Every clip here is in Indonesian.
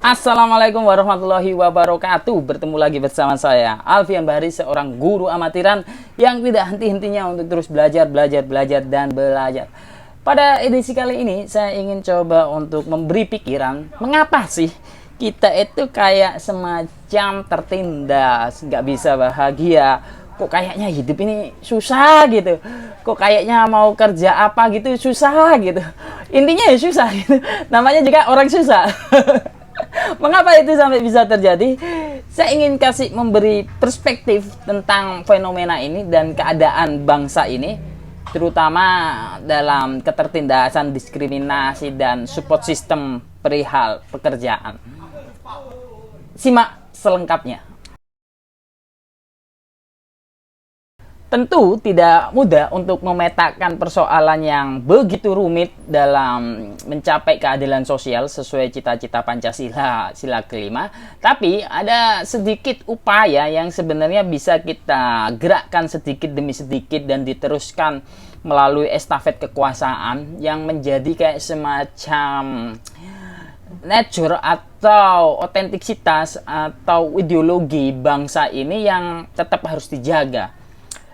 Assalamualaikum warahmatullahi wabarakatuh. Bertemu lagi bersama saya Alfian Bahri, seorang guru amatiran yang tidak henti-hentinya untuk terus belajar dan belajar. Pada edisi kali ini saya ingin coba untuk memberi pikiran, mengapa sih kita itu kayak semacam tertindas, nggak bisa bahagia. Kok kayaknya hidup ini susah gitu, kok kayaknya mau kerja apa gitu susah gitu, intinya ya susah gitu. Namanya juga orang susah. Mengapa itu sampai bisa terjadi? Saya ingin memberi perspektif tentang fenomena ini dan keadaan bangsa ini, terutama dalam ketertindasan, diskriminasi, dan support system perihal pekerjaan. Simak selengkapnya. Tentu tidak mudah untuk memetakan persoalan yang begitu rumit dalam mencapai keadilan sosial sesuai cita-cita Pancasila, sila kelima. Tapi ada sedikit upaya yang sebenarnya bisa kita gerakkan sedikit demi sedikit dan diteruskan melalui estafet kekuasaan yang menjadi kayak semacam nature atau otentiksitas atau ideologi bangsa ini yang tetap harus dijaga.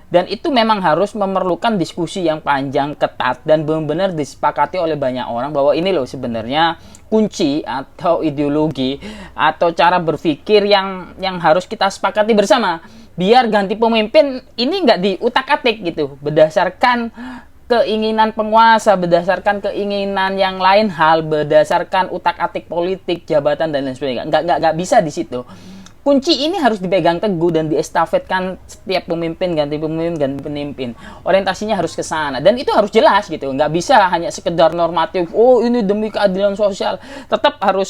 Dan itu memang harus memerlukan diskusi yang panjang, ketat, dan benar-benar disepakati oleh banyak orang bahwa ini loh sebenarnya kunci atau ideologi atau cara berpikir yang harus kita sepakati bersama. Biar ganti pemimpin ini nggak diutak-atik gitu, berdasarkan keinginan penguasa, berdasarkan keinginan yang lain hal, berdasarkan utak-atik politik, jabatan, dan lain sebagainya. Nggak bisa di situ. Kunci ini harus dipegang teguh dan diestafetkan setiap pemimpin, ganti pemimpin. Orientasinya harus ke sana. Dan itu harus jelas gitu. Nggak bisa hanya sekedar normatif. Oh, ini demi keadilan sosial. Tetap harus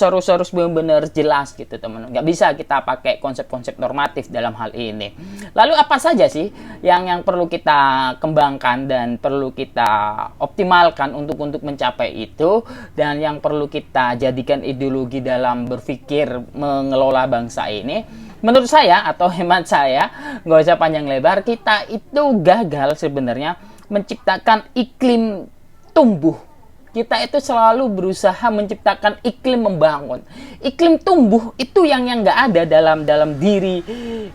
benar-benar jelas gitu, teman-teman. Nggak bisa kita pakai konsep-konsep normatif dalam hal ini. Lalu apa saja sih yang perlu kita kembangkan dan perlu kita optimalkan untuk mencapai itu, dan yang perlu kita jadikan ideologi dalam berpikir mengelola bangsa ini? Menurut saya atau hemat saya, nggak usah panjang lebar, kita itu gagal sebenarnya menciptakan iklim tumbuh. Kita itu selalu berusaha menciptakan iklim membangun. Iklim tumbuh itu yang nggak ada dalam diri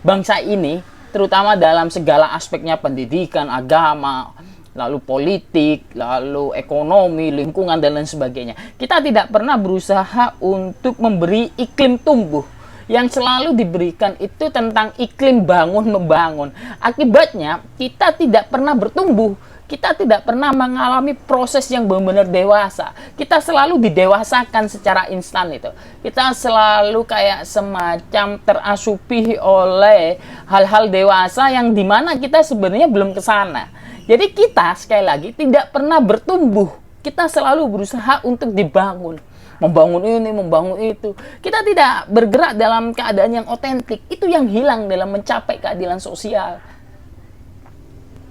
bangsa ini, terutama dalam segala aspeknya, pendidikan, agama, lalu politik, lalu ekonomi, lingkungan, dan lain sebagainya. Kita tidak pernah berusaha untuk memberi iklim tumbuh. Yang selalu diberikan itu tentang iklim bangun-membangun. Akibatnya, kita tidak pernah bertumbuh. Kita tidak pernah mengalami proses yang benar-benar dewasa. Kita selalu didewasakan secara instan itu. Kita selalu kayak semacam terasupi oleh hal-hal dewasa yang dimana kita sebenarnya belum ke sana. Jadi kita, sekali lagi, tidak pernah bertumbuh. Kita selalu berusaha untuk dibangun. Membangun ini, membangun itu. Kita tidak bergerak dalam keadaan yang otentik. Itu yang hilang dalam mencapai keadilan sosial.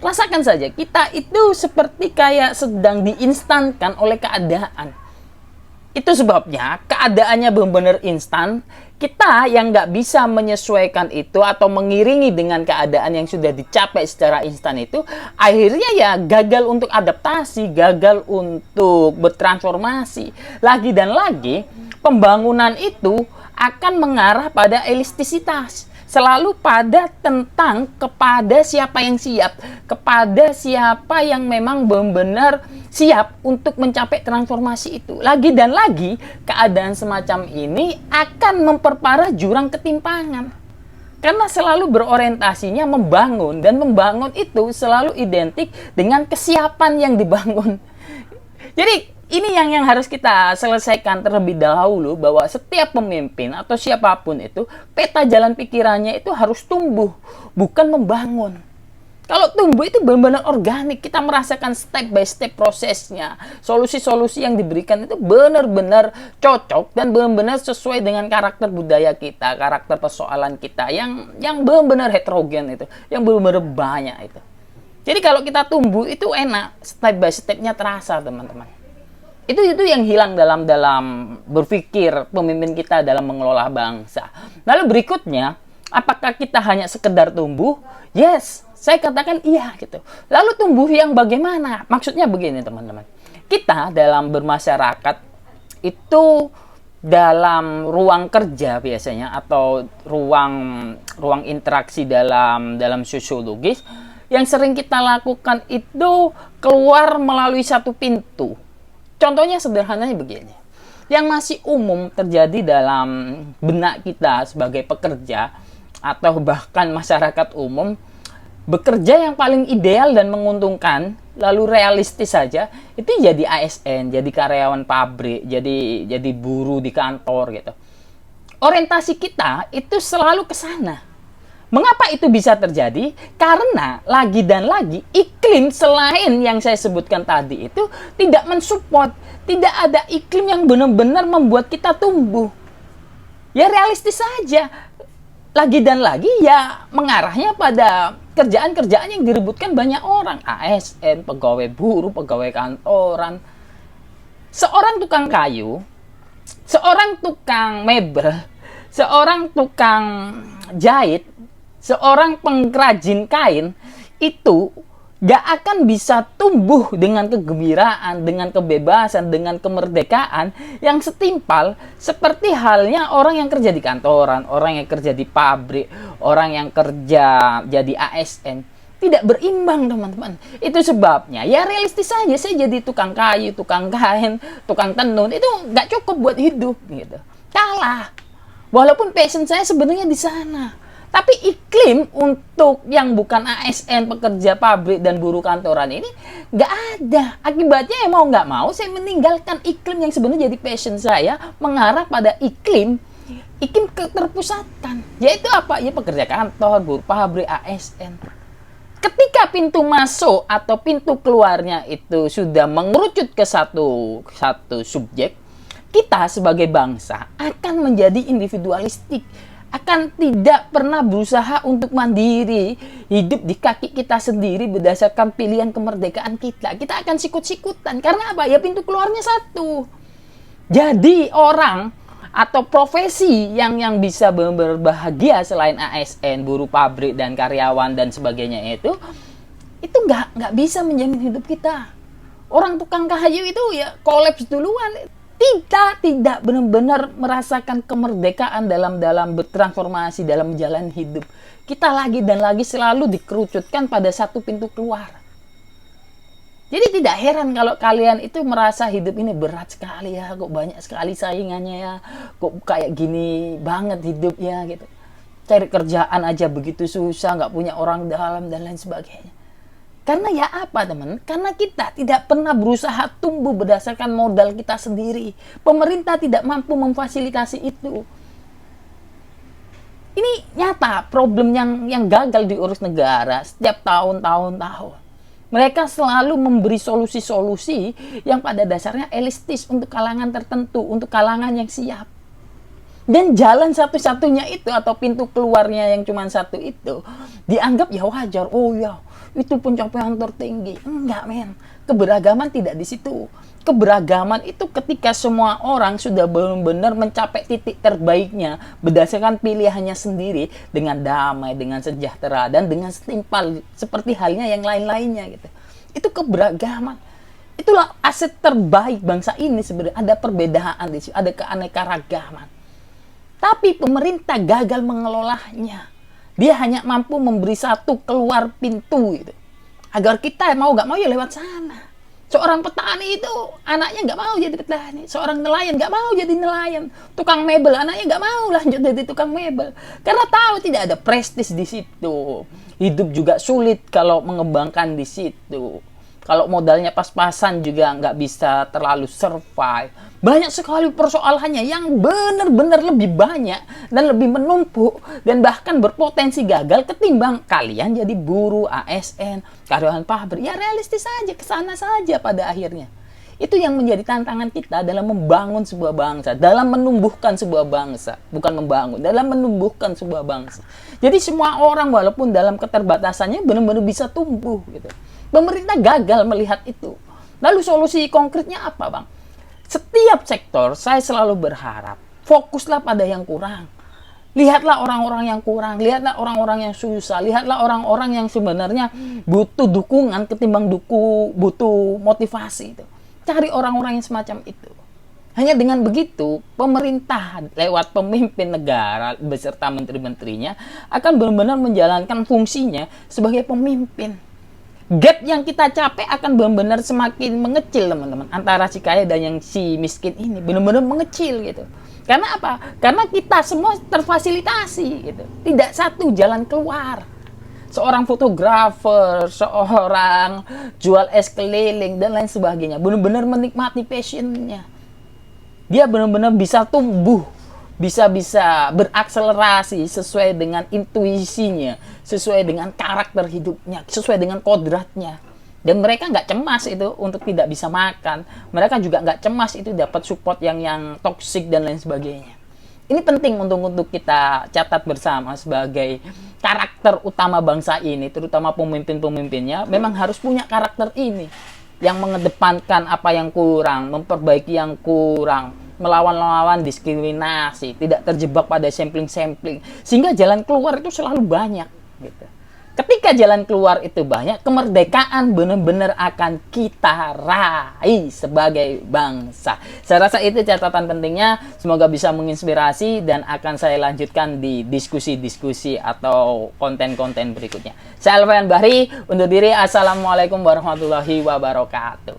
Rasakan saja, kita itu seperti kayak sedang diinstankan oleh keadaan. Itu sebabnya keadaannya benar-benar instan. Kita yang nggak bisa menyesuaikan itu atau mengiringi dengan keadaan yang sudah dicapai secara instan itu, akhirnya ya gagal untuk adaptasi, gagal untuk bertransformasi. Lagi dan lagi, pembangunan itu akan mengarah pada elastisitas. Selalu kepada siapa yang siap, kepada siapa yang memang benar-benar siap untuk mencapai transformasi itu. Lagi dan lagi, keadaan semacam ini akan memperparah jurang ketimpangan. Karena selalu berorientasinya membangun, dan membangun itu selalu identik dengan kesiapan yang dibangun. Jadi ini yang harus kita selesaikan terlebih dahulu, bahwa setiap pemimpin atau siapapun itu, peta jalan pikirannya itu harus tumbuh, bukan membangun. Kalau tumbuh itu benar-benar organik, kita merasakan step by step prosesnya. Solusi-solusi yang diberikan itu benar-benar cocok dan benar-benar sesuai dengan karakter budaya kita, karakter persoalan kita yang benar-benar heterogen itu, yang benar-benar banyak itu. Jadi kalau kita tumbuh itu enak, step by stepnya terasa, teman-teman. Itu yang hilang dalam berpikir pemimpin kita dalam mengelola bangsa. Lalu berikutnya, apakah kita hanya sekedar tumbuh? Yes, saya katakan iya gitu. Lalu tumbuh yang bagaimana? Maksudnya begini, teman-teman. Kita dalam bermasyarakat itu dalam ruang kerja biasanya, atau ruang interaksi dalam sosiologis, yang sering kita lakukan itu keluar melalui satu pintu. Contohnya sederhananya begini, yang masih umum terjadi dalam benak kita sebagai pekerja atau bahkan masyarakat umum, bekerja yang paling ideal dan menguntungkan, lalu realistis saja, itu jadi ASN, jadi karyawan pabrik, jadi buruh di kantor gitu. Orientasi kita itu selalu ke sana. Mengapa itu bisa terjadi? Karena lagi dan lagi iklim selain yang saya sebutkan tadi itu tidak mensupport, tidak ada iklim yang benar-benar membuat kita tumbuh. Ya realistis saja. Lagi dan lagi ya mengarahnya pada kerjaan-kerjaan yang direbutkan banyak orang. ASN, pegawai buruh, pegawai kantoran. Seorang tukang kayu, seorang tukang mebel, seorang tukang jahit, seorang pengrajin kain, itu gak akan bisa tumbuh dengan kegembiraan, dengan kebebasan, dengan kemerdekaan yang setimpal seperti halnya orang yang kerja di kantoran, orang yang kerja di pabrik, orang yang kerja jadi ASN. Tidak berimbang, teman-teman. Itu sebabnya ya realistis saja, saya jadi tukang kayu, tukang kain, tukang tenun, itu gak cukup buat hidup gitu. Kalah. Walaupun passion saya sebenarnya di sana. Tapi iklim untuk yang bukan ASN, pekerja pabrik dan buruh kantoran ini nggak ada. Akibatnya ya mau nggak mau saya meninggalkan iklim yang sebenarnya jadi passion saya, mengarah pada iklim keterpusatan. Yaitu apa? Ya pekerja kantor, buruh pabrik, ASN. Ketika pintu masuk atau pintu keluarnya itu sudah mengerucut ke satu subjek, kita sebagai bangsa akan menjadi individualistik, akan tidak pernah berusaha untuk mandiri, hidup di kaki kita sendiri berdasarkan pilihan kemerdekaan kita. Kita akan sikut-sikutan. Karena apa? Ya pintu keluarnya satu. Jadi orang atau profesi yang bisa berbahagia selain ASN, buruh pabrik dan karyawan dan sebagainya itu nggak bisa menjamin hidup kita. Orang tukang kayu itu ya kolaps duluan. Tidak benar-benar merasakan kemerdekaan dalam bertransformasi, dalam menjalani hidup. Kita lagi dan lagi selalu dikerucutkan pada satu pintu keluar. Jadi tidak heran kalau kalian itu merasa hidup ini berat sekali ya, kok banyak sekali saingannya ya, kok kayak gini banget hidupnya gitu. Cari kerjaan aja begitu susah, nggak punya orang dalam dan lain sebagainya. Karena ya apa teman? Karena kita tidak pernah berusaha tumbuh berdasarkan modal kita sendiri. Pemerintah tidak mampu memfasilitasi itu. Ini nyata problem yang gagal diurus negara setiap tahun. Mereka selalu memberi solusi-solusi yang pada dasarnya elistis untuk kalangan tertentu, untuk kalangan yang siap. Dan jalan satu-satunya itu atau pintu keluarnya yang cuma satu itu dianggap ya wajar. Oh ya, itu pencapaian tertinggi. Enggak, men. Keberagaman tidak di situ. Keberagaman itu ketika semua orang sudah benar-benar mencapai titik terbaiknya berdasarkan pilihannya sendiri dengan damai, dengan sejahtera dan dengan setimpal seperti halnya yang lain-lainnya gitu. Itu keberagaman. Itulah aset terbaik bangsa ini sebenarnya. Ada perbedaan di situ, ada keanekaragaman. Tapi pemerintah gagal mengelolanya. Dia hanya mampu memberi satu keluar pintu gitu. Agar kita mau nggak mau ya lewat sana. Seorang petani itu anaknya nggak mau jadi petani. Seorang nelayan nggak mau jadi nelayan. Tukang mebel anaknya nggak mau lanjut jadi tukang mebel. Karena tahu tidak ada prestis di situ. Hidup juga sulit kalau mengembangkan di situ. Kalau modalnya pas-pasan juga nggak bisa terlalu survive. Banyak sekali persoalannya yang benar-benar lebih banyak dan lebih menumpuk dan bahkan berpotensi gagal ketimbang kalian jadi buruh, ASN, karyawan pabrik. Ya realistis saja, kesana saja pada akhirnya. Itu yang menjadi tantangan kita dalam membangun sebuah bangsa, dalam menumbuhkan sebuah bangsa. Bukan membangun, dalam menumbuhkan sebuah bangsa. Jadi semua orang walaupun dalam keterbatasannya benar-benar bisa tumbuh gitu. Pemerintah gagal melihat itu. Lalu solusi konkretnya apa, Bang? Setiap sektor saya selalu berharap fokuslah pada yang kurang. Lihatlah orang-orang yang kurang, lihatlah orang-orang yang susah, lihatlah orang-orang yang sebenarnya butuh dukungan ketimbang butuh motivasi itu. Cari orang-orang yang semacam itu. Hanya dengan begitu, pemerintah lewat pemimpin negara beserta menteri-menterinya akan benar-benar menjalankan fungsinya sebagai pemimpin. Gap yang kita capai akan benar-benar semakin mengecil, teman-teman, antara si kaya dan yang si miskin ini benar-benar mengecil gitu. Karena apa? Karena kita semua terfasilitasi gitu. Tidak satu jalan keluar. Seorang fotografer, seorang jual es keliling dan lain sebagainya benar-benar menikmati passionnya. Dia benar-benar bisa tumbuh, bisa berakselerasi sesuai dengan intuisinya, sesuai dengan karakter hidupnya, sesuai dengan kodratnya. Dan mereka nggak cemas itu untuk tidak bisa makan. Mereka juga nggak cemas itu dapat support yang toksik dan lain sebagainya. Ini penting untuk kita catat bersama sebagai karakter utama bangsa ini, terutama pemimpin-pemimpinnya, memang harus punya karakter ini yang mengedepankan apa yang kurang, memperbaiki yang kurang, melawan diskriminasi, tidak terjebak pada sampling-sampling, sehingga jalan keluar itu selalu banyak gitu. Ketika jalan keluar itu banyak, kemerdekaan benar-benar akan kita raih sebagai bangsa. Saya rasa itu catatan pentingnya, semoga bisa menginspirasi dan akan saya lanjutkan di diskusi-diskusi atau konten-konten berikutnya. Saya Alfian Bahri, undur diri. Assalamualaikum warahmatullahi wabarakatuh.